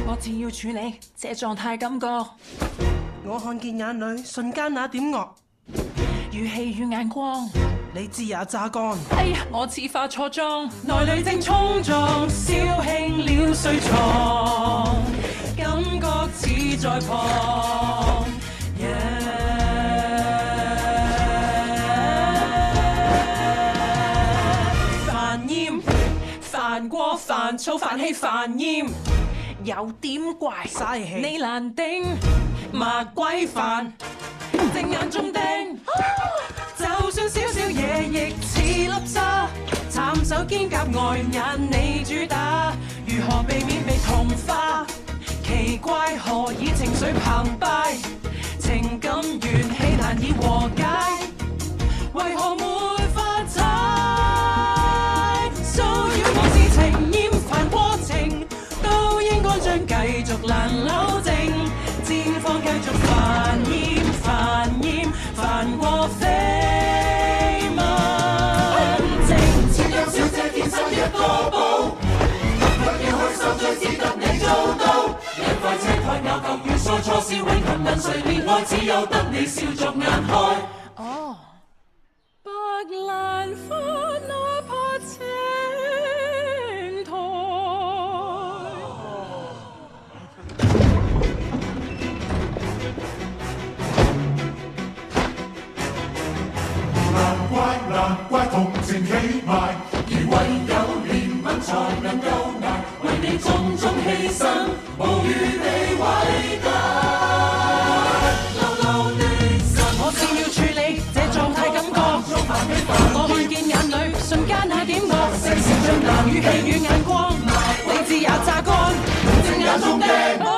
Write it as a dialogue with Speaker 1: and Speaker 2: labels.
Speaker 1: 我只要處理這狀態感覺，
Speaker 2: 我看見眼裏瞬間那點惡，
Speaker 1: 語氣與眼光，
Speaker 2: 理智也榨乾。
Speaker 1: 哎呀，我似化錯妝，內裏正衝撞，燒興了睡床，感覺似在旁。煩厭，煩過煩躁，煩氣煩厭，有點怪，
Speaker 2: 嘥氣
Speaker 1: 你難頂，麻鬼煩，正眼中釘。就算少少嘢亦似粒沙，慘手堅甲外眼你主打，如何避免被同化？奇怪何以情緒澎湃，情感元氣難以和解，為何沒法踩？騷擾我是情厭煩過程，都應該將繼續難扭正，戰況繼續煩厭煩厭煩過飛問正，似有小姐天生一個寶，若要開心最只得你做到，一塊車台咬舊元素錯是永恆，跟誰戀愛只有得你笑逐眼開。哦，白蘭花哪怕青苔。
Speaker 3: 難怪同情起埋，而唯有憐憫才能夠捱，為你種種犧牲，無餘地偉大。流流的心，
Speaker 1: 我只要處理這狀態感覺，我看見眼裏瞬間那點惡，聲線像語氣與眼光，理智也榨乾，正眼中釘。